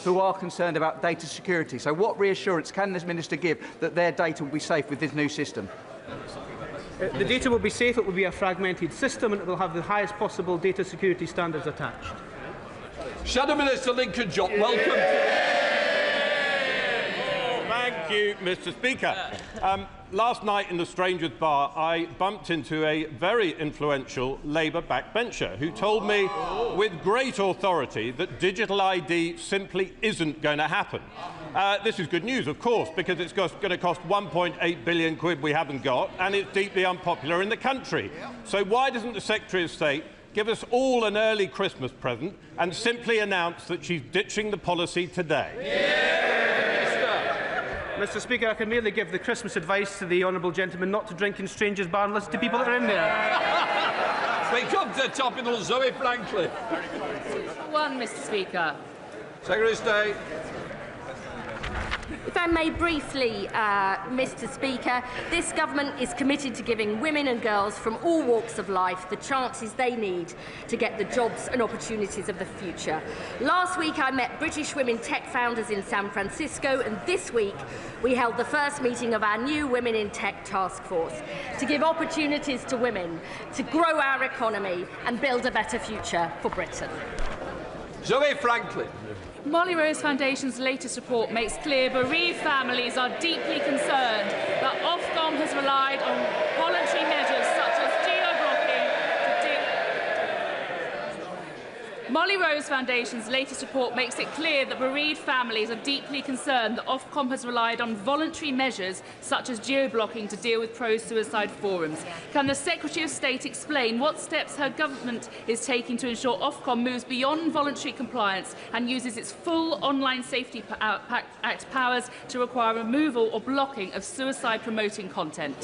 who are concerned about data security. So what reassurance can this Minister give that their data will be safe with this new system? The data will be safe, it will be a fragmented system, and it will have the highest possible data security standards attached. Shadow Minister Lincoln Job, welcome. Thank you, Mr. Speaker. Last night in the Strangers Bar, I bumped into a very influential Labour backbencher who told me with great authority that digital ID simply isn't going to happen. This is good news, of course, because it's going to cost 1.8 billion quid we haven't got, and it's deeply unpopular in the country. So why doesn't the Secretary of State give us all an early Christmas present and simply announce that she's ditching the policy today? Mr. Speaker, I can merely give the Christmas advice to the honourable gentleman not to drink in strangers' bar and listen to people that are in there. We come to topical Zoe Franklin. One, Mr. Speaker. Secretary of State. If I may briefly, Mr. Speaker, this government is committed to giving women and girls from all walks of life the chances they need to get the jobs and opportunities of the future. Last week I met British women tech founders in San Francisco, and this week we held the first meeting of our new Women in Tech Task Force to give opportunities to women, to grow our economy and build a better future for Britain. Zoe Franklin. Molly Rose Foundation's latest report makes clear bereaved families are deeply concerned that Ofcom has relied on voluntary measures such as Molly Rose Foundation's latest report makes it clear that bereaved families are deeply concerned that Ofcom has relied on voluntary measures such as geo-blocking to deal with pro-suicide forums. Can the Secretary of State explain what steps her government is taking to ensure Ofcom moves beyond voluntary compliance and uses its full Online Safety Act powers to require removal or blocking of suicide-promoting content?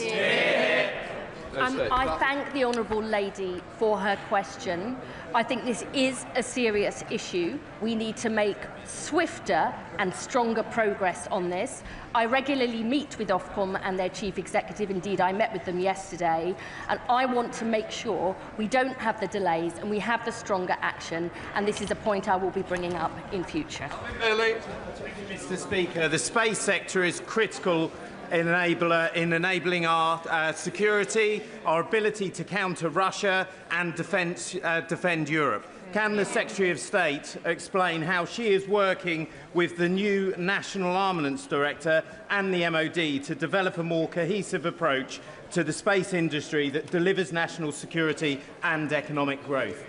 I thank the honourable lady for her question. I think this is a serious issue. We need to make swifter and stronger progress on this. I regularly meet with Ofcom and their chief executive. Indeed, I met with them yesterday, and I want to make sure we don't have the delays and we have the stronger action, and this is a point I will be bringing up in future. Mr. Speaker, the space sector is critical enabler in enabling our security, our ability to counter Russia and defend Europe. Can the Secretary of State explain how she is working with the new National Armaments Director and the MOD to develop a more cohesive approach to the space industry that delivers national security and economic growth?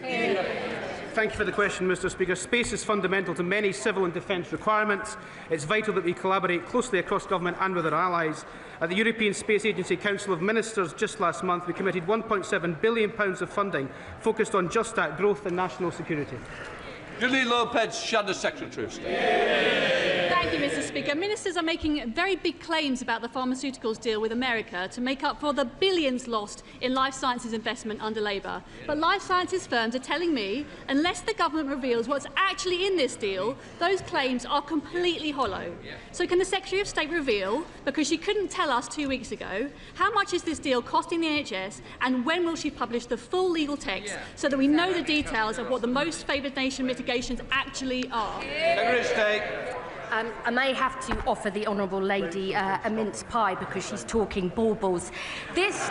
Thank you for the question, Mr. Speaker. Space is fundamental to many civil and defence requirements. It's vital that we collaborate closely across government and with our allies. At the European Space Agency Council of Ministers just last month, we committed £1.7 billion of funding focused on just that, growth and national security. Julie Lopez, Shadow Secretary of State. Thank you, Mr. Speaker. Ministers are making very big claims about the pharmaceuticals deal with America to make up for the billions lost in life sciences investment under Labour. But life sciences firms are telling me, unless the government reveals what's actually in this deal, those claims are completely hollow. So can the Secretary of State reveal, because she couldn't tell us 2 weeks ago, how much is this deal costing the NHS, and when will she publish the full legal text so that we know the details of what the most favoured nation mitigations actually are? Secretary of State. I may have to offer the honourable lady a mince pie because she's talking baubles. This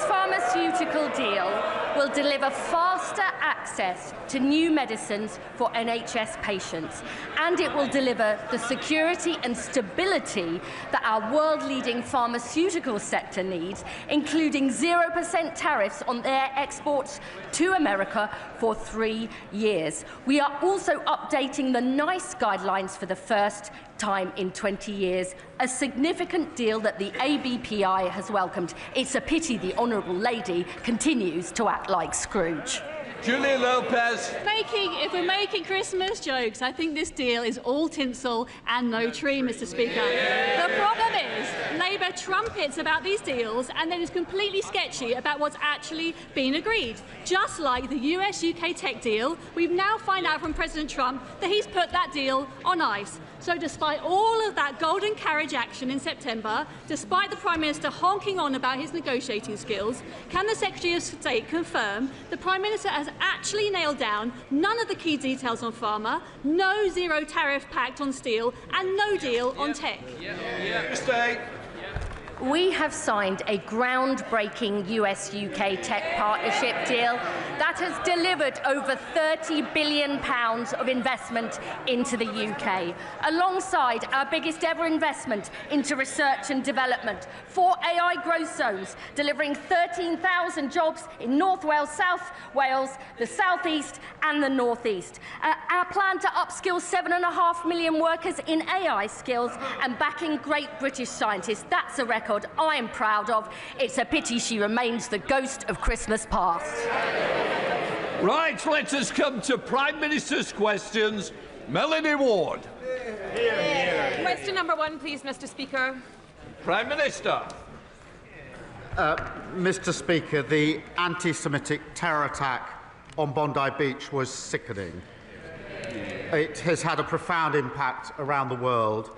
pharmaceutical deal will deliver faster access to new medicines for NHS patients, and it will deliver the security and stability that our world-leading pharmaceutical sector needs, including 0% tariffs on their exports to America for 3 years. We are also updating the NICE guidelines for the first time in 20 years, a significant deal that the ABPI has welcomed. It's a pity the honourable lady continues to act like Scrooge. Julia Lopez. If we're making Christmas jokes, I think this deal is all tinsel and no tree, Mr. Speaker. The problem is Labour trumpets about these deals and then is completely sketchy about what's actually been agreed. Just like the US-UK tech deal, we've now found out from President Trump that he's put that deal on ice. So despite all of that golden carriage action in September, despite the Prime Minister honking on about his negotiating skills, can the Secretary of State confirm the Prime Minister has has actually nailed down none of the key details on pharma, no zero tariff pact on steel, and no deal on tech. We have signed a groundbreaking US-UK tech partnership deal that has delivered over £30 billion of investment into the UK, alongside our biggest ever investment into research and development, 4 AI growth zones, delivering 13,000 jobs in North Wales, South Wales, the South East and the North East. Our plan to upskill 7.5 million workers in AI skills and backing great British scientists. That's a record I am proud of. It's a pity she remains the ghost of Christmas past. Right, let us come to Prime Minister's questions. Melanie Ward. Question number 1, please, Mr. Speaker. Prime Minister. Mr. Speaker, the anti-Semitic terror attack on Bondi Beach was sickening. It has had a profound impact around the world,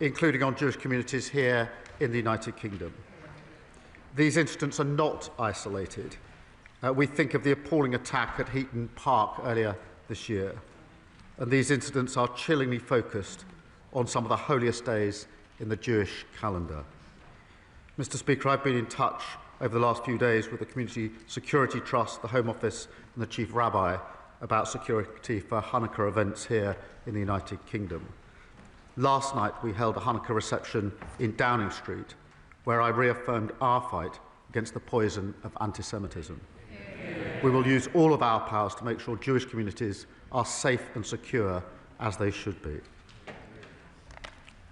including on Jewish communities here in the United Kingdom. These incidents are not isolated. We think of the appalling attack at Heaton Park earlier this year, and these incidents are chillingly focused on some of the holiest days in the Jewish calendar. Mr. Speaker, I've been in touch over the last few days with the Community Security Trust, the Home Office and the Chief Rabbi about security for Hanukkah events here in the United Kingdom. Last night, we held a Hanukkah reception in Downing Street, where I reaffirmed our fight against the poison of anti-Semitism. We will use all of our powers to make sure Jewish communities are safe and secure, as they should be.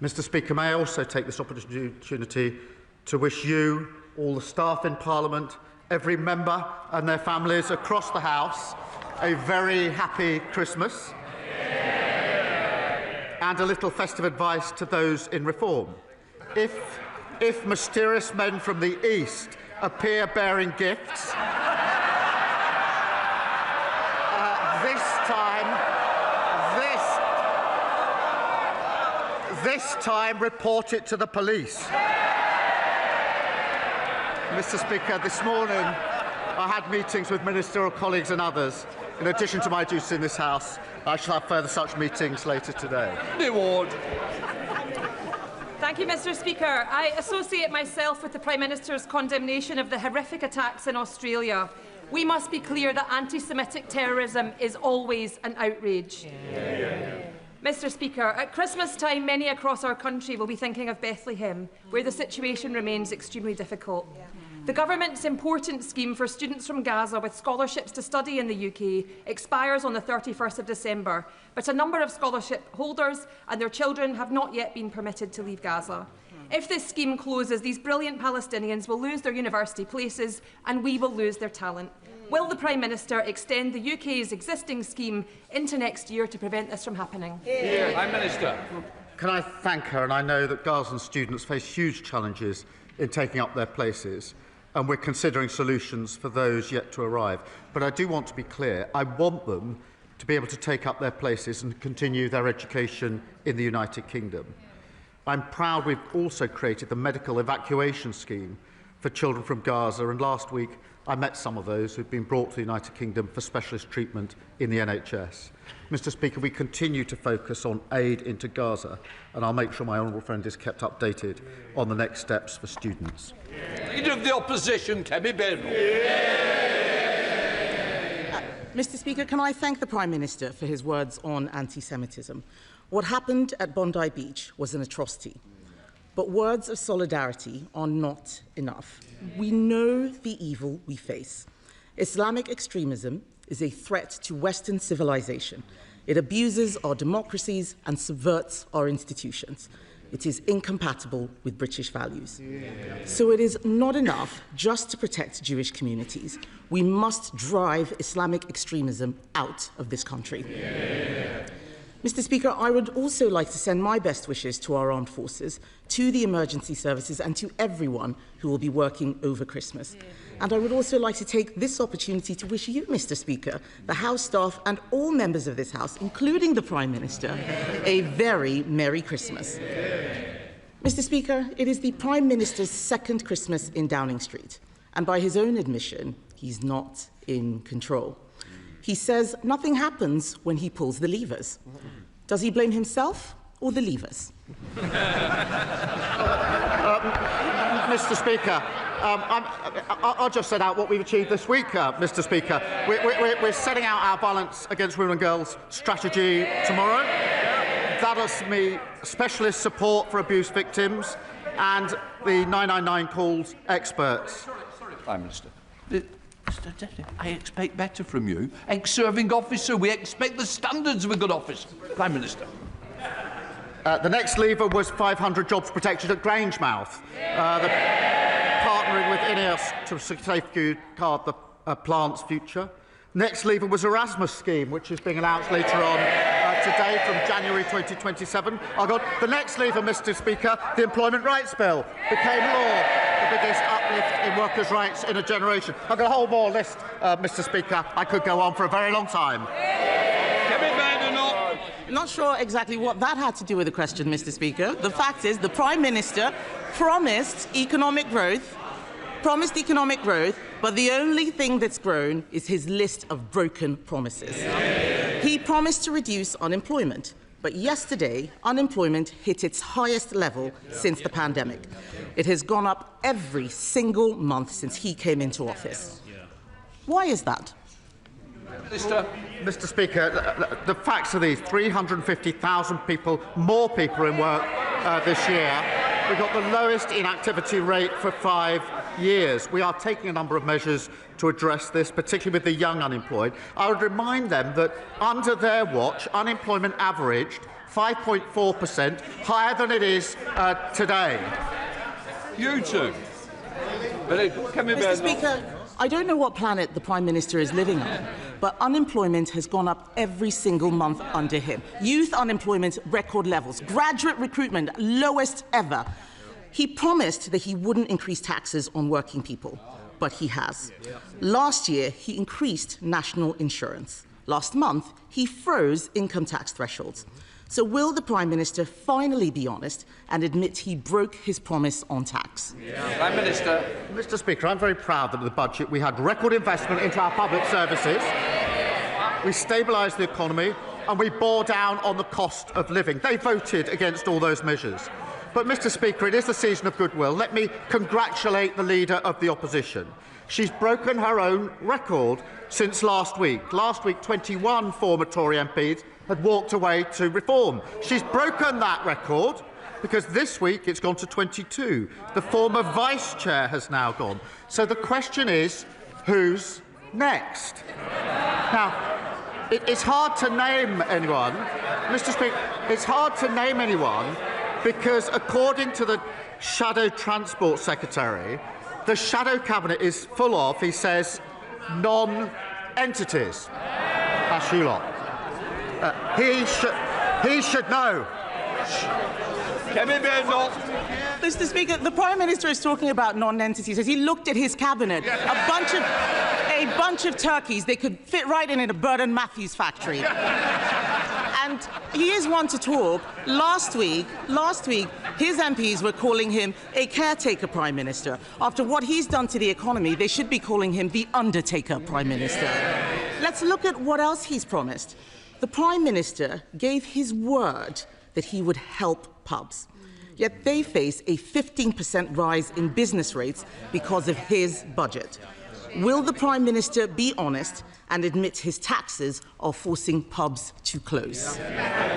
Mr. Speaker, may I also take this opportunity to wish you, all the staff in Parliament, every member and their families across the House, a very happy Christmas. And a little festive advice to those in reform. If mysterious men from the East appear bearing gifts, this time report it to the police. Mr. Speaker, this morning I had meetings with ministerial colleagues and others. In addition to my duties in this House, I shall have further such meetings later today. Ward. Thank you, Mr. Speaker. I associate myself with the Prime Minister's condemnation of the horrific attacks in Australia. We must be clear that anti-Semitic terrorism is always an outrage. Mr. Speaker, at Christmas time, many across our country will be thinking of Bethlehem, where the situation remains extremely difficult. The government's important scheme for students from Gaza with scholarships to study in the UK expires on the 31st of December, but a number of scholarship holders and their children have not yet been permitted to leave Gaza. If this scheme closes, these brilliant Palestinians will lose their university places and we will lose their talent. Will the Prime Minister extend the UK's existing scheme into next year to prevent this from happening? Prime Minister. Can I thank her? And I know that Gazan students face huge challenges in taking up their places, and we're considering solutions for those yet to arrive. But I do want to be clear, I want them to be able to take up their places and continue their education in the United Kingdom. I'm proud we've also created the medical evacuation scheme for children from Gaza, and last week I met some of those who've been brought to the United Kingdom for specialist treatment in the NHS. Mr. Speaker, we continue to focus on aid into Gaza, and I'll make sure my honourable friend is kept updated on the next steps for students. Leader of the Opposition, Kemi Beno. Mr. Speaker, can I thank the Prime Minister for his words on anti-Semitism? What happened at Bondi Beach was an atrocity. But words of solidarity are not enough. We know the evil we face. Islamic extremism is a threat to Western civilization. It abuses our democracies and subverts our institutions. It is incompatible with British values. So it is not enough just to protect Jewish communities. We must drive Islamic extremism out of this country. Mr. Speaker, I would also like to send my best wishes to our armed forces, to the emergency services and to everyone who will be working over Christmas. And I would also like to take this opportunity to wish you, Mr. Speaker, the House staff and all members of this House, including the Prime Minister, a very Merry Christmas. Mr. Speaker, it is the Prime Minister's second Christmas in Downing Street, and by his own admission, he's not in control. He says nothing happens when he pulls the levers. Does he blame himself or the levers? Mr. Speaker, I'll just set out what we've achieved this week, Mr. Speaker. We're setting out our Violence Against Women and Girls strategy tomorrow. That'll me specialist support for abuse victims and the 999 calls experts. Prime Minister. Mr. Deputy, I expect better from you. Ex-serving officer, we expect the standards of a good officer. Prime Minister. The next lever was 500 jobs protected at Grangemouth, partnering with INEOS to safeguard the plant's future. Next lever was Erasmus scheme, which is being announced later on today from January 2027. The next lever, Mr. Speaker, the Employment Rights Bill, became law, the biggest uplift in workers' rights in a generation. I've got a whole more list, Mr. Speaker. I could go on for a very long time. Not sure exactly what that had to do with the question, Mr. Speaker. The fact is, the Prime Minister promised economic growth, but the only thing that's grown is his list of broken promises. He promised to reduce unemployment, but yesterday, unemployment hit its highest level since the pandemic. It has gone up every single month since he came into office. Why is that? Mr. Speaker, the facts are these: 350,000 people, more people in work this year. We've got the lowest inactivity rate for 5 years. We are taking a number of measures to address this, particularly with the young unemployed. I would remind them that under their watch, unemployment averaged 5.4%, higher than it is today. You two. Mr. Speaker, I don't know what planet the Prime Minister is living on, but unemployment has gone up every single month under him. Youth unemployment, record levels. Graduate recruitment, lowest ever. He promised that he wouldn't increase taxes on working people, but he has. Last year, he increased national insurance. Last month, he froze income tax thresholds. So will the Prime Minister finally be honest and admit he broke his promise on tax? Prime Minister. Mr. Speaker, I'm very proud that in the budget we had record investment into our public services, we stabilised the economy, and we bore down on the cost of living. They voted against all those measures. But, Mr. Speaker, it is the season of goodwill. Let me congratulate the Leader of the Opposition. She's broken her own record since last week. Last week, 21 former Tory MPs had walked away to reform. She's broken that record because this week it's gone to 22. The former Vice Chair has now gone. So the question is, who's next? Now, it's hard to name anyone. Mr. Speaker, it's hard to name anyone because, according to the Shadow Transport Secretary, the Shadow Cabinet is full of, he says, non-entities. That's you lot. He should know. Mr. Speaker, the Prime Minister is talking about non-entities as he looked at his cabinet. A bunch of turkeys. They could fit right in a Burton Matthews factory. And he is one to talk. Last week, his MPs were calling him a caretaker Prime Minister. After what he's done to the economy, they should be calling him the Undertaker Prime Minister. Let's look at what else he's promised. The Prime Minister gave his word that he would help pubs. Yet they face a 15% rise in business rates because of his budget. Will the Prime Minister be honest and admit his taxes are forcing pubs to close?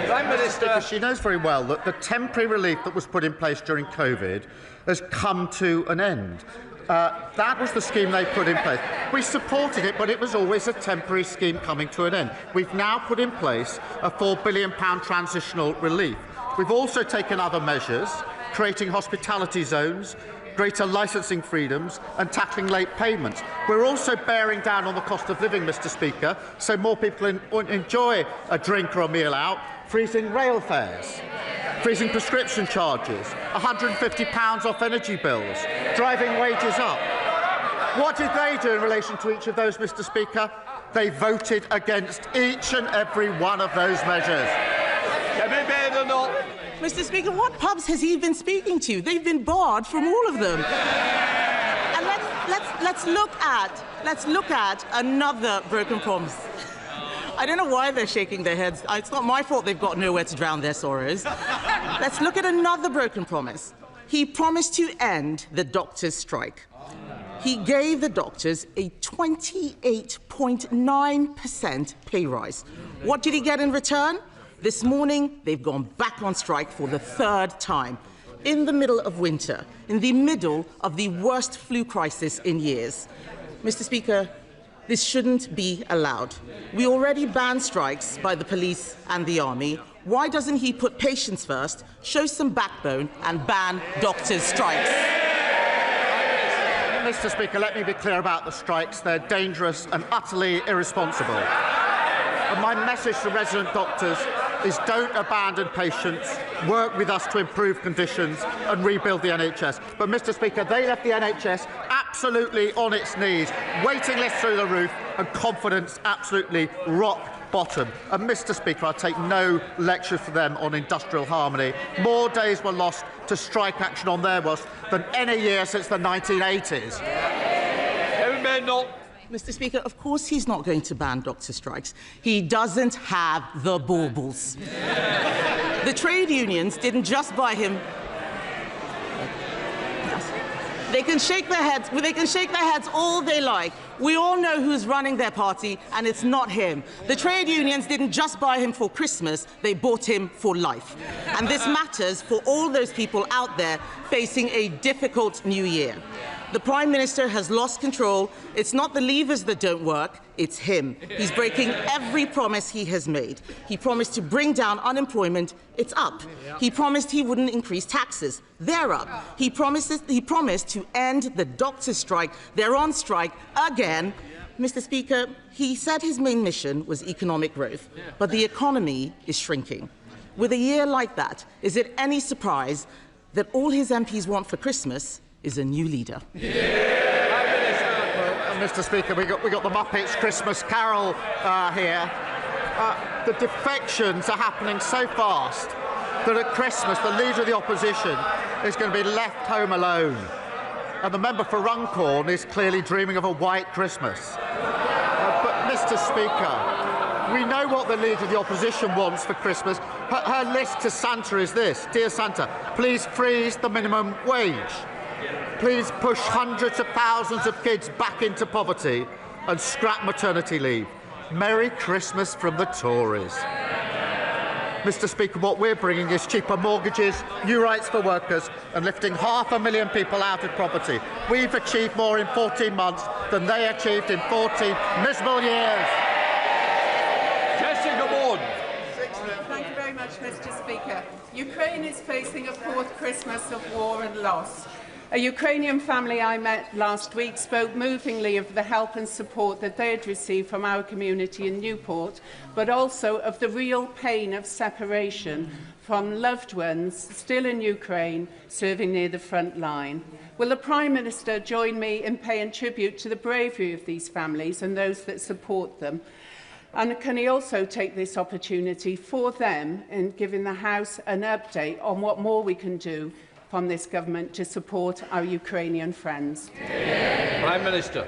Prime Minister, she knows very well that the temporary relief that was put in place during COVID has come to an end. That was the scheme they put in place. We supported it, but it was always a temporary scheme coming to an end. We've now put in place a £4 billion transitional relief. We've also taken other measures, creating hospitality zones, greater licensing freedoms and tackling late payments. We're also bearing down on the cost of living, Mr. Speaker, so more people enjoy a drink or a meal out, freezing rail fares, freezing prescription charges, £150 off energy bills, driving wages up. What did they do in relation to each of those, Mr. Speaker? They voted against each and every one of those measures. Mr. Speaker, what pubs has he been speaking to? They've been barred from all of them. And let's look at another broken promise. I don't know why they're shaking their heads. It's not my fault they've got nowhere to drown their sorrows. Let's look at another broken promise. He promised to end the doctors' strike. He gave the doctors a 28.9% pay rise. What did he get in return? This morning, they've gone back on strike for the third time. In the middle of winter, in the middle of the worst flu crisis in years. Mr. Speaker, this shouldn't be allowed. We already banned strikes by the police and the army. Why doesn't he put patients first, show some backbone, and ban doctors' strikes? Mr. Speaker, let me be clear about the strikes. They're dangerous and utterly irresponsible. And my message to resident doctors is don't abandon patients, work with us to improve conditions and rebuild the NHS. But, Mr. Speaker, they left the NHS absolutely on its knees, waiting lists through the roof and confidence absolutely rock bottom. And, Mr. Speaker, I take no lecture for them on industrial harmony. More days were lost to strike action on their watch than any year since the 1980s. Mr. Speaker, of course he's not going to ban doctor strikes. He doesn't have the baubles. The trade unions didn't just buy him. They can shake their heads. They can shake their heads all they like. We all know who's running their party, and it's not him. The trade unions didn't just buy him for Christmas, they bought him for life. And this matters for all those people out there facing a difficult new year. The Prime Minister has lost control. It's not the levers that don't work, it's him. He's breaking every promise he has made. He promised to bring down unemployment, it's up. He promised he wouldn't increase taxes, they're up. He promised to end the doctors' strike, they're on strike again. Mr. Speaker, he said his main mission was economic growth, but the economy is shrinking. With a year like that, is it any surprise that all his MPs want for Christmas is a new leader? Well, Mr. Speaker, we got the Muppets Christmas Carol here. The defections are happening so fast that at Christmas the Leader of the Opposition is going to be left home alone. And the member for Runcorn is clearly dreaming of a white Christmas. But, Mr. Speaker, we know what the Leader of the Opposition wants for Christmas. Her list to Santa is this. Dear Santa, please freeze the minimum wage. Please push hundreds of thousands of kids back into poverty and scrap maternity leave. Merry Christmas from the Tories. Mr. Speaker, what we're bringing is cheaper mortgages, new rights for workers and lifting 500,000 people out of poverty. We've achieved more in 14 months than they achieved in 40 miserable years. Jessica Ward. Thank you very much, Mr. Speaker. Ukraine is facing a fourth Christmas of war and loss. A Ukrainian family I met last week spoke movingly of the help and support that they had received from our community in Newport, but also of the real pain of separation from loved ones still in Ukraine serving near the front line. Will the Prime Minister join me in paying tribute to the bravery of these families and those that support them? And can he also take this opportunity for them in giving the House an update on what more we can do from this government to support our Ukrainian friends? Prime Minister.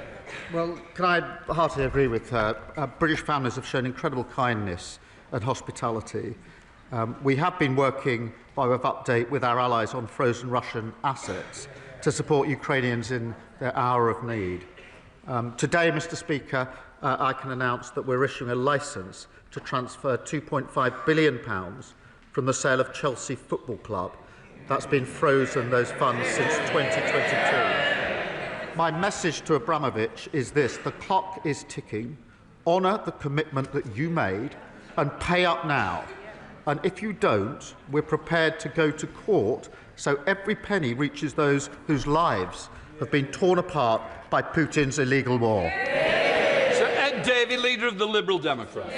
Well, can I heartily agree with her? British families have shown incredible kindness and hospitality. We have been working by way of update with our allies on frozen Russian assets to support Ukrainians in their hour of need. Today, Mr. Speaker, I can announce that we're issuing a licence to transfer £2.5 billion from the sale of Chelsea Football Club. That's been frozen, those funds, since 2022. My message to Abramovich is this: the clock is ticking. Honour the commitment that you made and pay up now. And if you don't, we're prepared to go to court so every penny reaches those whose lives have been torn apart by Putin's illegal war. Sir Ed Davey, Leader of the Liberal Democrats.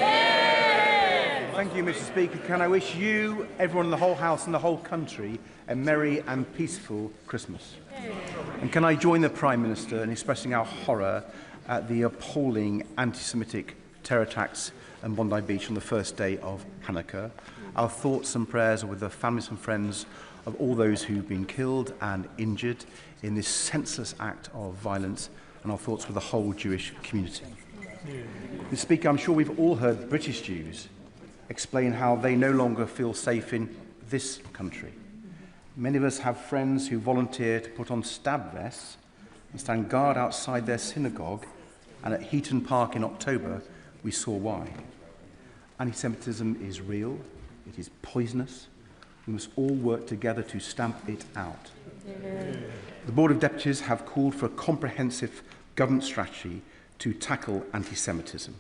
Thank you, Mr. Speaker. Can I wish you, everyone in the whole House and the whole country, a merry and peaceful Christmas? And can I join the Prime Minister in expressing our horror at the appalling anti-Semitic terror attacks on Bondi Beach on the first day of Hanukkah? Our thoughts and prayers are with the families and friends of all those who've been killed and injured in this senseless act of violence, and our thoughts with the whole Jewish community. Mr. Speaker, I'm sure we've all heard British Jews explain how they no longer feel safe in this country. Many of us have friends who volunteer to put on stab vests and stand guard outside their synagogue, and at Heaton Park in October, we saw why. Anti-Semitism is real, it is poisonous. We must all work together to stamp it out. The Board of Deputies have called for a comprehensive government strategy to tackle anti-Semitism.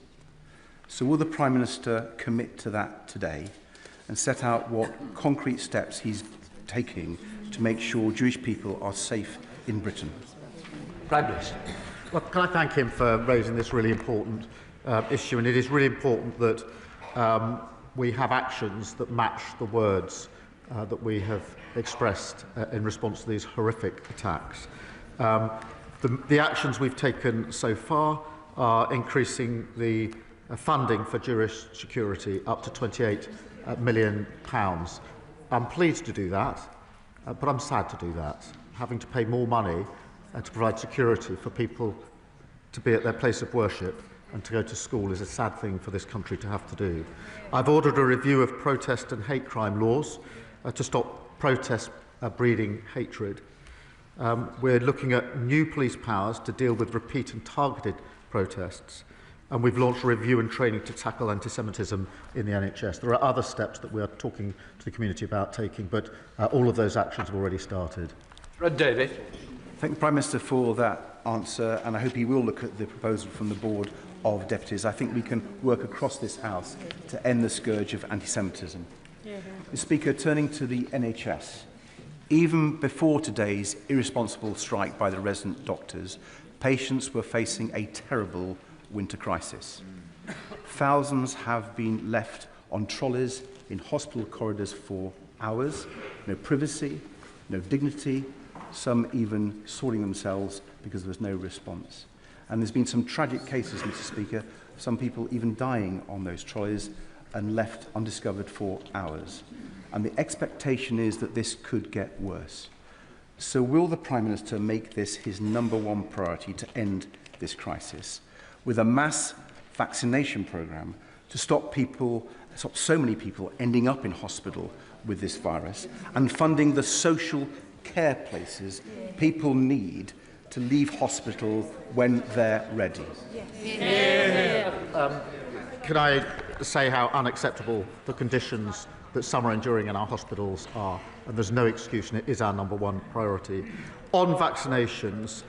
So will the Prime Minister commit to that today and set out what concrete steps he's taking to make sure Jewish people are safe in Britain? Prime Minister. Well, can I thank him for raising this really important issue? And it is really important that we have actions that match the words that we have expressed in response to these horrific attacks. The actions we've taken so far are increasing the funding for Jewish security up to £28 million. I'm pleased to do that, but I'm sad to do that. Having to pay more money to provide security for people to be at their place of worship and to go to school is a sad thing for this country to have to do. I've ordered a review of protest and hate crime laws to stop protests breeding hatred. We're looking at new police powers to deal with repeat and targeted protests. And we've launched a review and training to tackle anti-Semitism in the NHS. There are other steps that we are talking to the community about taking, but all of those actions have already started. Red David. Thank the Prime Minister for that answer, and I hope he will look at the proposal from the Board of Deputies. I think we can work across this House to end the scourge of anti-Semitism. Mr. Speaker, turning to the NHS, even before today's irresponsible strike by the resident doctors, patients were facing a terrible winter crisis. Thousands have been left on trolleys in hospital corridors for hours, no privacy, no dignity, some even soiling themselves because there was no response. And there's been some tragic cases, Mr. Speaker, some people even dying on those trolleys and left undiscovered for hours. And the expectation is that this could get worse. So will the Prime Minister make this his #1 priority to end this crisis, with a mass vaccination programme to stop so many people ending up in hospital with this virus, and funding the social care places people need to leave hospital when they're ready? Can I say how unacceptable the conditions that some are enduring in our hospitals are? And there's no excuse, and it is our #1 priority. On vaccinations,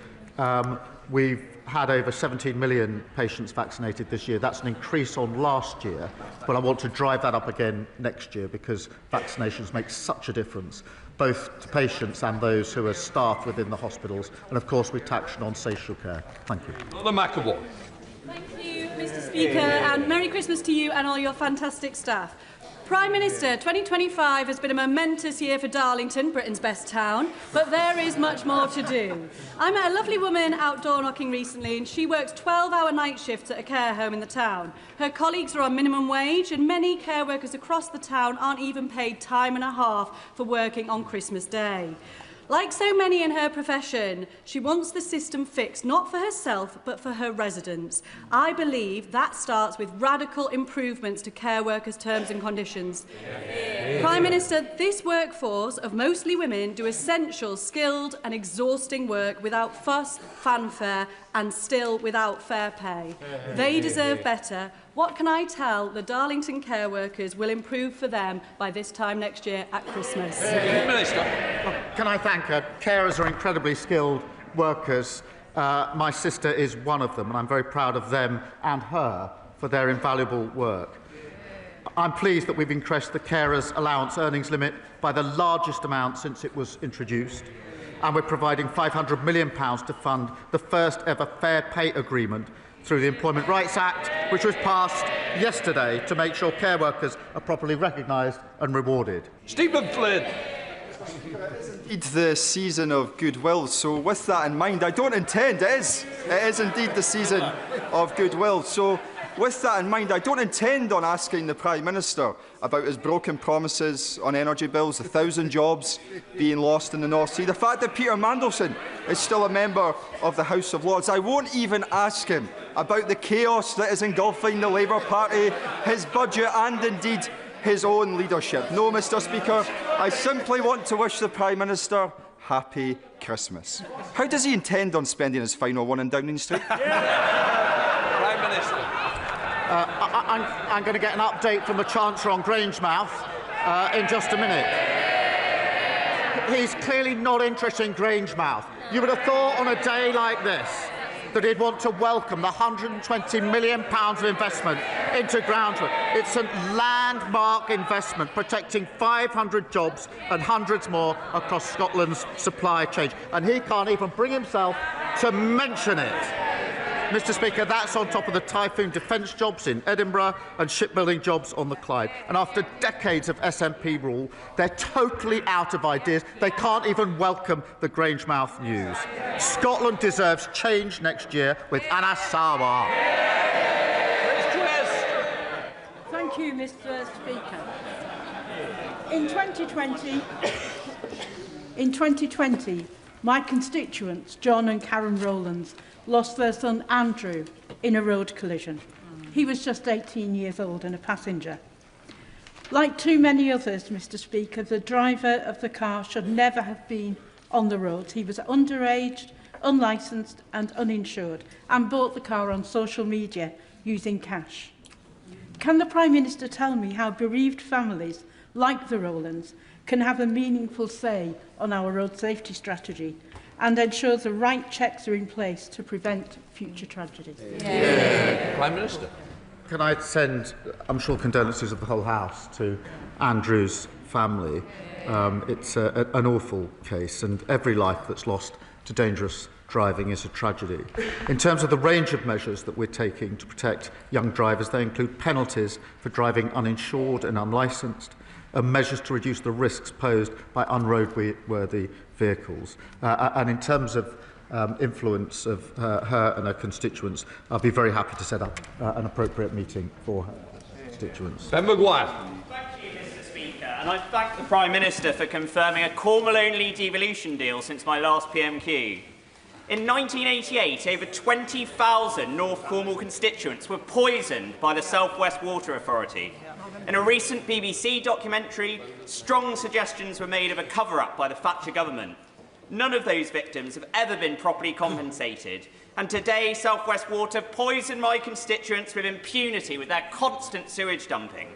we've had over 17 million patients vaccinated this year. That's an increase on last year, but I want to drive that up again next year because vaccinations make such a difference, both to patients and those who are staffed within the hospitals. And of course, we touched on social care. Thank you. The McAvoy. Thank you, Mr. Speaker, and Merry Christmas to you and all your fantastic staff. Prime Minister, 2025 has been a momentous year for Darlington, Britain's best town, but there is much more to do. I met a lovely woman out door knocking recently, and she works 12-hour night shifts at a care home in the town. Her colleagues are on minimum wage, and many care workers across the town aren't even paid time and a half for working on Christmas Day. Like so many in her profession, she wants the system fixed, not for herself, but for her residents. I believe that starts with radical improvements to care workers' terms and conditions. Prime Minister, this workforce of mostly women do essential, skilled and exhausting work without fuss, fanfare and still without fair pay. They deserve better. What can I tell the Darlington care workers will improve for them by this time next year at Christmas? Minister. Can I thank her? Carers are incredibly skilled workers. My sister is one of them, and I'm very proud of them and her for their invaluable work. I'm pleased that we've increased the carers' allowance earnings limit by the largest amount since it was introduced, and we're providing £500 million to fund the first ever fair pay agreement through the Employment Rights Act, which was passed yesterday to make sure care workers are properly recognised and rewarded. Stephen Flynn. It's the season of goodwill, so with that in mind, I don't intend, it is indeed the season of goodwill. So with that in mind, I don't intend on asking the Prime Minister about his broken promises on energy bills, the 1,000 jobs being lost in the North Sea, the fact that Peter Mandelson is still a member of the House of Lords. I won't even ask him about the chaos that is engulfing the Labour Party, his budget and indeed his own leadership. No, Mr Speaker, I simply want to wish the Prime Minister Happy Christmas. How does he intend on spending his final one in Downing Street? Prime Minister. I'm going to get an update from the Chancellor on Grangemouth in just a minute. He's clearly not interested in Grangemouth. You would have thought on a day like this that he'd want to welcome the £120 million of investment into Groundwood. It's a landmark investment protecting 500 jobs and hundreds more across Scotland's supply chain. And he can't even bring himself to mention it. Mr Speaker, that's on top of the Typhoon defence jobs in Edinburgh and shipbuilding jobs on the Clyde. And after decades of SNP rule, they're totally out of ideas. They can't even welcome the Grangemouth news. Scotland deserves change next year with Anna Sawa. Thank you, Mr Speaker. In 2020, my constituents, John and Karen Rowlands, lost their son Andrew in a road collision. He was just 18 years old and a passenger. Like too many others, Mr Speaker, the driver of the car should never have been on the road. He was underage, unlicensed and uninsured and bought the car on social media using cash. Can the Prime Minister tell me how bereaved families like the Rowlands can have a meaningful say on our road safety strategy and ensure the right checks are in place to prevent future tragedies? Prime Minister. Can I send, I'm sure, condolences of the whole House to Andrew's family. It's an awful case, and every life that's lost to dangerous driving is a tragedy. In terms of the range of measures that we're taking to protect young drivers, they include penalties for driving uninsured and unlicensed, and measures to reduce the risks posed by unroadworthy vehicles. And in terms of influence of her and her constituents, I'll be very happy to set up an appropriate meeting for her constituents. Ben Maguire. Thank you, Mr Speaker, and I thank the Prime Minister for confirming a Cornwall-only devolution deal since my last PMQ. In 1988, over 20,000 North Cornwall constituents were poisoned by the South West Water Authority. In a recent BBC documentary, strong suggestions were made of a cover-up by the Thatcher government. None of those victims have ever been properly compensated, and today South West Water poison my constituents with impunity with their constant sewage dumping.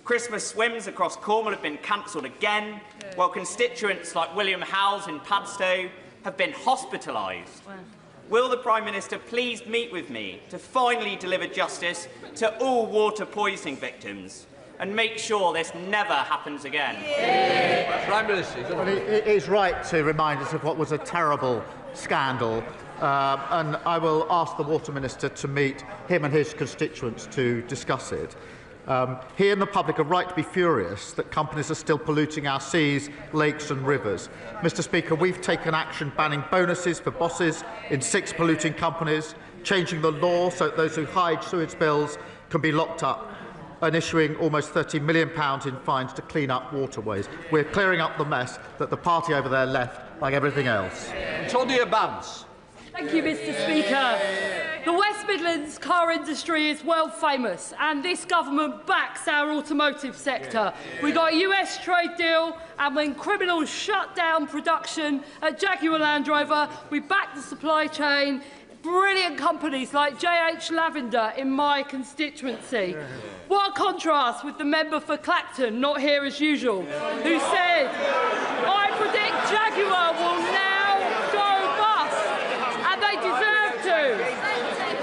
Christmas swims across Cornwall have been cancelled again, while constituents like William Howes in Padstow have been hospitalised. Will the Prime Minister please meet with me to finally deliver justice to all water poisoning victims and make sure this never happens again? Prime Minister. Well, he's right to remind us of what was a terrible scandal, and I will ask the Water Minister to meet him and his constituents to discuss it. He and the public are right to be furious that companies are still polluting our seas, lakes and rivers. Mr Speaker, we've taken action banning bonuses for bosses in 6 polluting companies, changing the law so that those who hide sewage bills can be locked up, and issuing almost £30 million in fines to clean up waterways. We're clearing up the mess that the party over there left, like everything else. Todia Bams. Thank you, Mr Speaker. The West Midlands car industry is world famous, and this government backs our automotive sector. We got a US trade deal, and when criminals shut down production at Jaguar Land Rover, we back the supply chain. Brilliant companies like JH Lavender in my constituency. What a contrast with the member for Clacton, not here as usual, who said, "I predict Jaguar will now go bust," and they deserve to.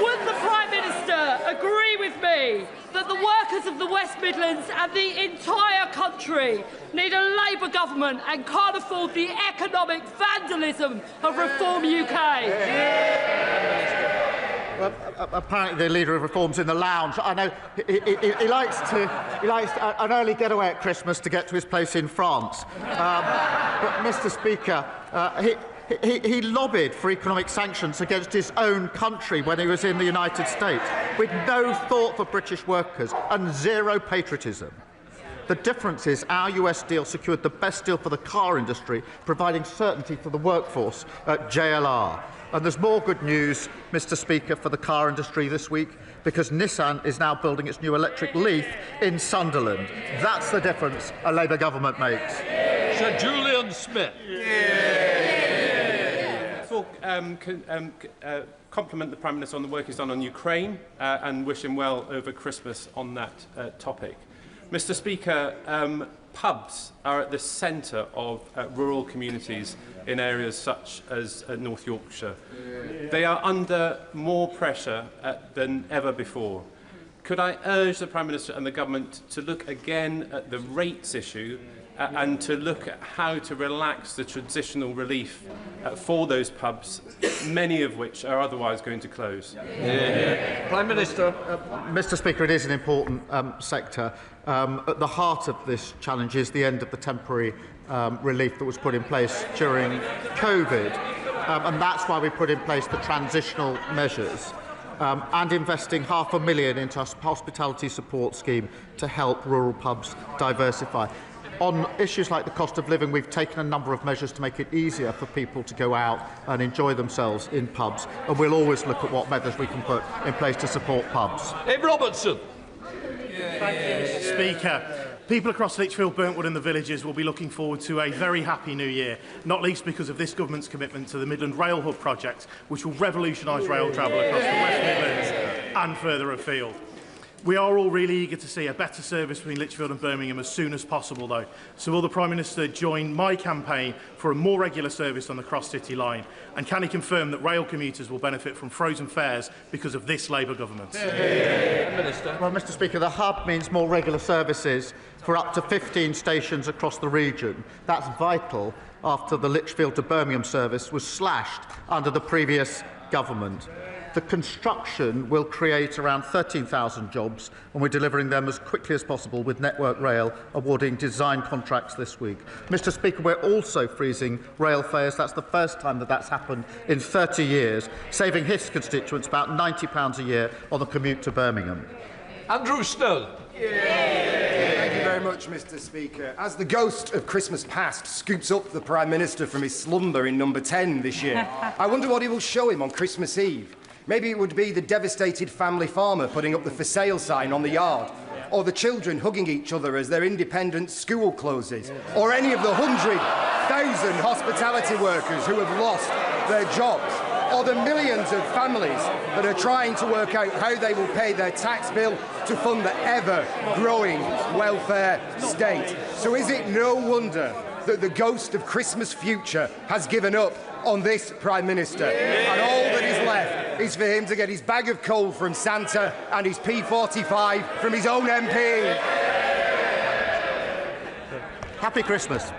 Would the Prime Minister agree with me that the workers of the West Midlands and the entire country need a Labour government and can't afford the economic vandalism of Reform UK? Well, apparently the leader of Reform's in the lounge. I know he likes an early getaway at Christmas to get to his place in France. But Mr Speaker, He lobbied for economic sanctions against his own country when he was in the United States, with no thought for British workers and zero patriotism. The difference is our US deal secured the best deal for the car industry, providing certainty for the workforce at JLR. And there's more good news, Mr. Speaker, for the car industry this week, because Nissan is now building its new electric Leaf in Sunderland. That's the difference a Labour government makes. Sir Julian Smith. Compliment the Prime Minister on the work he's done on Ukraine and wish him well over Christmas on that topic. Mr. Speaker, pubs are at the centre of rural communities in areas such as North Yorkshire. They are under more pressure than ever before. Could I urge the Prime Minister and the Government to look again at the rates issue and to look at how to relax the transitional relief for those pubs, many of which are otherwise going to close? Prime Minister. Mr. Speaker, it is an important sector. At the heart of this challenge is the end of the temporary relief that was put in place during COVID, and that's why we put in place the transitional measures and investing £500,000 into a hospitality support scheme to help rural pubs diversify. On issues like the cost of living, we've taken a number of measures to make it easier for people to go out and enjoy themselves in pubs, and we'll always look at what measures we can put in place to support pubs. Ed Robertson. Thank you, Mr. Speaker. People across Lichfield, Burntwood and the villages will be looking forward to a very happy new year, not least because of this government's commitment to the Midland Rail Hub project, which will revolutionise rail travel across the West Midlands and further afield. We are all really eager to see a better service between Lichfield and Birmingham as soon as possible, though. So will the Prime Minister join my campaign for a more regular service on the cross-city line? And can he confirm that rail commuters will benefit from frozen fares because of this Labour government? Well, Mr. Speaker, the hub means more regular services for up to 15 stations across the region. That's vital after the Lichfield to Birmingham service was slashed under the previous government. The construction will create around 13,000 jobs, and we're delivering them as quickly as possible, with Network Rail awarding design contracts this week. Mr. Speaker, we're also freezing rail fares. That's the first time that that's happened in 30 years, saving his constituents about £90 a year on the commute to Birmingham. Andrew Snell. Thank you very much, Mr. Speaker. As the ghost of Christmas past scoops up the Prime Minister from his slumber in number 10 this year, I wonder what he will show him on Christmas Eve. Maybe it would be the devastated family farmer putting up the for sale sign on the yard, or the children hugging each other as their independent school closes, or any of the 100,000 hospitality workers who have lost their jobs, or the millions of families that are trying to work out how they will pay their tax bill to fund the ever-growing welfare state. So is it no wonder that the ghost of Christmas future has given up on this Prime Minister, and all that is left is for him to get his bag of coal from Santa and his P45 from his own MP. Happy Christmas.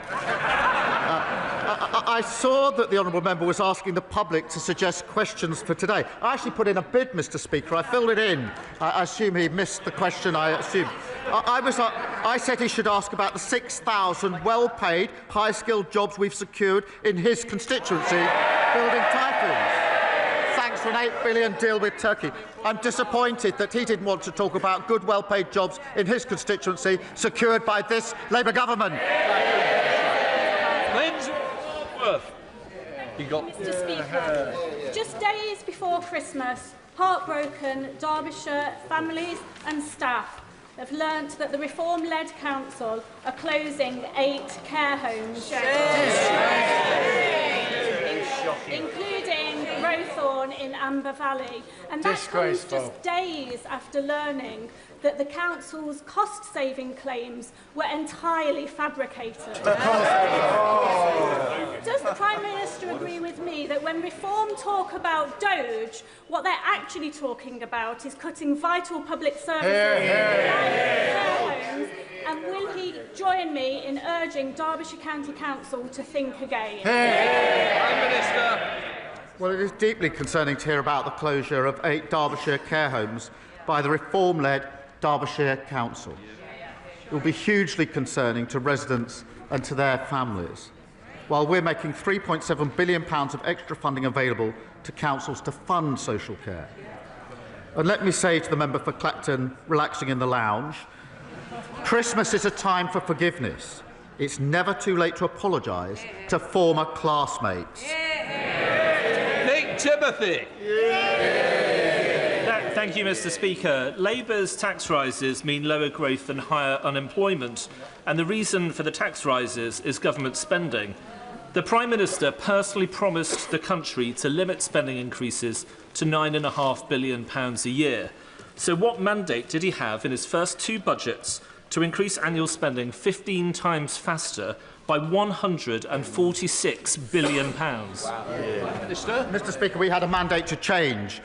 I saw that the honourable member was asking the public to suggest questions for today. I actually put in a bid, Mr. Speaker. I filled it in. I assume he missed the question, I assume. I said he should ask about the 6,000 well-paid, high-skilled jobs we've secured in his constituency, building typhoons, thanks to an £8 billion deal with Turkey. I'm disappointed that he didn't want to talk about good, well-paid jobs in his constituency secured by this Labour government. Mr. Speaker, just days before Christmas, heartbroken Derbyshire families and staff have learnt that the Reform-led council are closing 8 care homes, including Rowthorne in Amber Valley. And that comes just days after learning that the council's cost-saving claims were entirely fabricated. Does the Prime Minister agree with me that when Reform talk about Doge, what they're actually talking about is cutting vital public services care homes? And will he join me in urging Derbyshire County Council to think again? Prime Minister. Well, it is deeply concerning to hear about the closure of 8 Derbyshire care homes by the Reform-led Derbyshire Council. It will be hugely concerning to residents and to their families. while we're making £3.7 billion of extra funding available to councils to fund social care. And let me say to the member for Clacton, relaxing in the lounge, Christmas is a time for forgiveness. It's never too late to apologise to former classmates. Nick Timothy. Thank you, Mr. Speaker. Labour's tax rises mean lower growth and higher unemployment, and the reason for the tax rises is government spending. The Prime Minister personally promised the country to limit spending increases to £9.5 billion a year. So what mandate did he have in his first two budgets to increase annual spending 15 times faster by £146 billion? Mr. Speaker, we had a mandate to change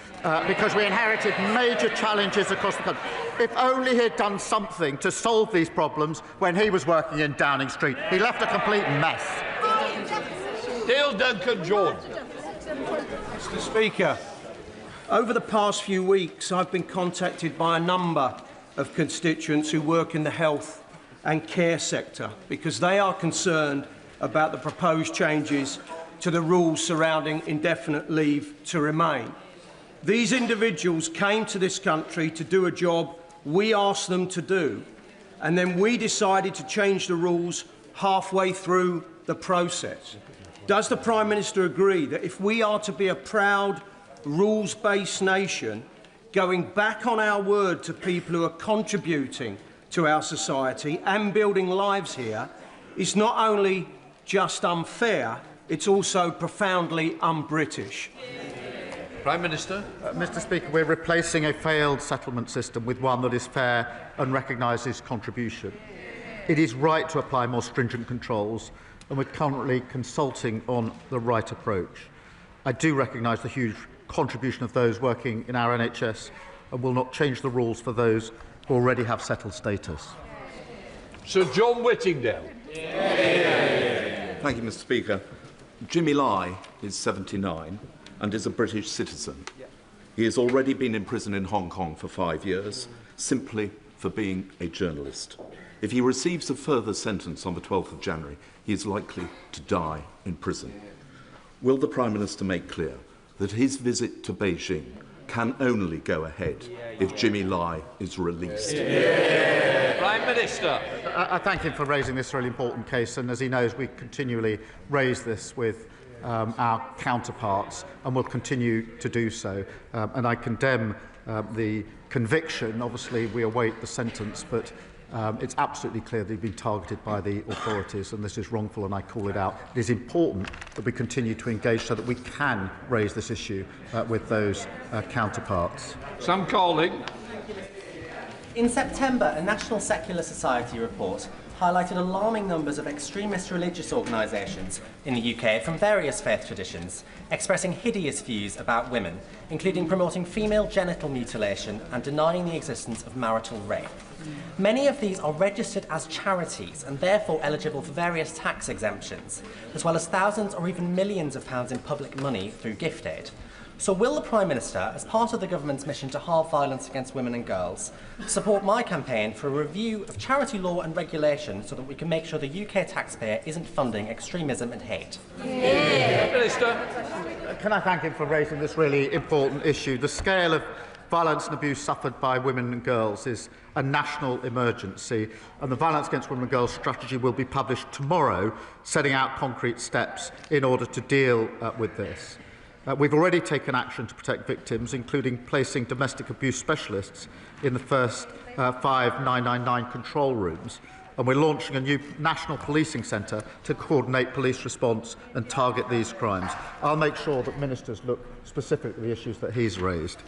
because we inherited major challenges across the country. If only he'd done something to solve these problems when he was working in Downing Street. He left a complete mess. Dale Duncan-Jones. Mr. Speaker, over the past few weeks, I've been contacted by a number of constituents who work in the health and care sector because they are concerned about the proposed changes to the rules surrounding indefinite leave to remain. These individuals came to this country to do a job we asked them to do, and then we decided to change the rules halfway through the process. Does the Prime Minister agree that if we are to be a proud, rules-based nation, going back on our word to people who are contributing to our society and building lives here is not only just unfair, it's also profoundly un-British? Prime Minister. Mr. Speaker, we're replacing a failed settlement system with one that is fair and recognises contribution. It is right to apply more stringent controls, and we're currently consulting on the right approach. I do recognise the huge contribution of those working in our NHS and will not change the rules for those who already have settled status. Sir John Whittingdale. Thank you, Mr. Speaker. Jimmy Lai is 79 and is a British citizen. He has already been in prison in Hong Kong for 5 years, simply for being a journalist. If he receives a further sentence on the 12th of January, he is likely to die in prison. Will the Prime Minister make clear that his visit to Beijing can only go ahead if Jimmy Lai is released? Prime Minister. I thank him for raising this really important case, and as he knows, we continually raise this with our counterparts and will continue to do so. And I condemn the conviction. Obviously, we await the sentence, but it's absolutely clear that he's been targeted by the authorities, and this is wrongful, and I call it out. It is important that we continue to engage so that we can raise this issue with those counterparts. Sam Calling. In September, a National Secular Society report highlighted alarming numbers of extremist religious organisations in the UK from various faith traditions, expressing hideous views about women, including promoting female genital mutilation and denying the existence of marital rape. Many of these are registered as charities and therefore eligible for various tax exemptions, as well as thousands or even millions of pounds in public money through gift aid. So will the Prime Minister, as part of the government's mission to halve violence against women and girls, support my campaign for a review of charity law and regulation so that we can make sure the UK taxpayer isn't funding extremism and hate? Minister. Can I thank him for raising this really important issue? The scale of violence and abuse suffered by women and girls is a national emergency, and the Violence Against Women and Girls strategy will be published tomorrow, setting out concrete steps in order to deal with this. We've already taken action to protect victims, including placing domestic abuse specialists in the first 5 999 control rooms, and we're launching a new national policing centre to coordinate police response and target these crimes. I'll make sure that ministers look specifically at the issues that he's raised.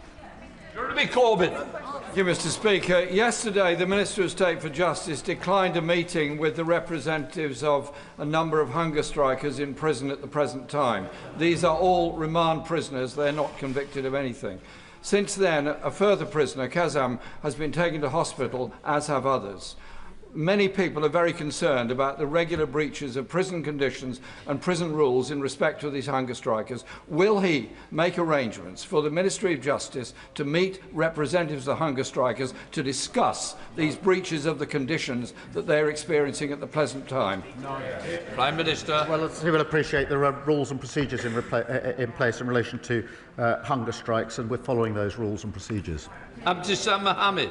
Jeremy Corbyn. Thank you, Mr. Speaker. Yesterday, the Minister of State for Justice declined a meeting with the representatives of a number of hunger strikers in prison at the present time. These are all remand prisoners. They're not convicted of anything. Since then, a further prisoner, Kazam, has been taken to hospital, as have others. many people are very concerned about the regular breaches of prison conditions and prison rules in respect to these hunger strikers. Will he make arrangements for the Ministry of Justice to meet representatives of the hunger strikers to discuss these breaches of the conditions that they're experiencing at the present time? Prime Minister. Well, he will appreciate there are rules and procedures in place in relation to hunger strikes, and we're following those rules and procedures. Abdissam Mohammed.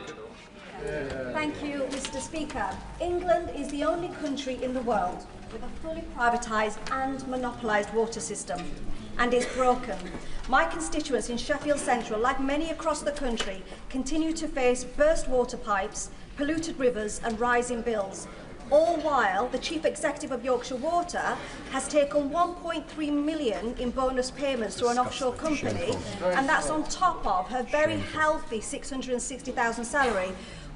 Thank you, Mr. Speaker. England is the only country in the world with a fully privatised and monopolised water system, and is broken. My constituents in Sheffield Central, like many across the country, continue to face burst water pipes, polluted rivers and rising bills, all while the Chief Executive of Yorkshire Water has taken 1.3 million in bonus payments to an offshore company, and that's on top of her very healthy £660,000 salary.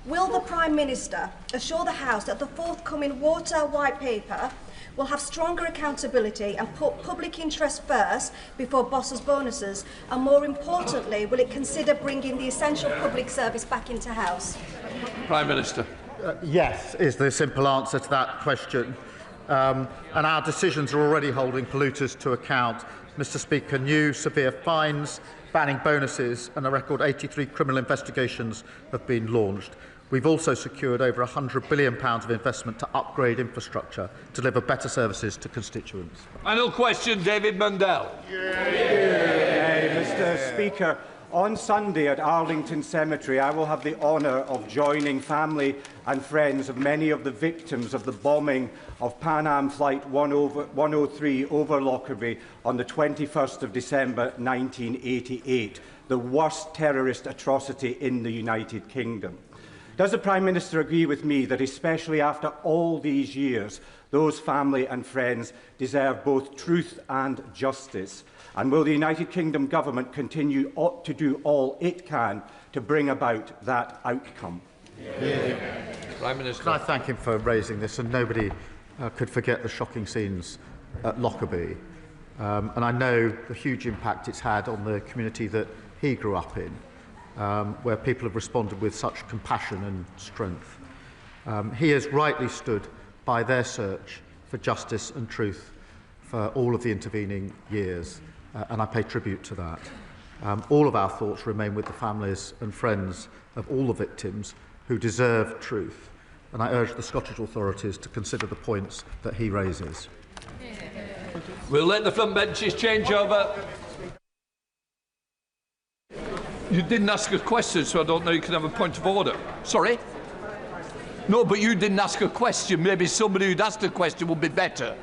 Will the Prime Minister assure the House that the forthcoming water white paper will have stronger accountability and put public interest first before bosses' bonuses, and more importantly, will it consider bringing the essential public service back into House? Prime Minister. Yes, is the simple answer to that question. And our decisions are already holding polluters to account. Mr. Speaker, new severe fines, banning bonuses, and a record 83 criminal investigations have been launched. We've also secured over £100 billion of investment to upgrade infrastructure to deliver better services to constituents. Final question, David Mundell. Mr. Speaker, on Sunday at Arlington Cemetery, I will have the honour of joining family and friends of many of the victims of the bombing of Pan Am Flight 103 over Lockerbie on the 21st of December 1988, the worst terrorist atrocity in the United Kingdom. Does the Prime Minister agree with me that, especially after all these years, those family and friends deserve both truth and justice? And will the United Kingdom Government continue to do all it can to bring about that outcome? Prime Minister. Can I thank him for raising this? And nobody could forget the shocking scenes at Lockerbie. And I know the huge impact it's had on the community that he grew up in, where people have responded with such compassion and strength. He has rightly stood by their search for justice and truth for all of the intervening years, and I pay tribute to that. All of our thoughts remain with the families and friends of all the victims who deserve truth, and I urge the Scottish authorities to consider the points that he raises. We'll let the front benches change over. You didn't ask a question, so I don't know you can have a point of order. Sorry? No, but you didn't ask a question. Maybe somebody who'd asked a question would be better.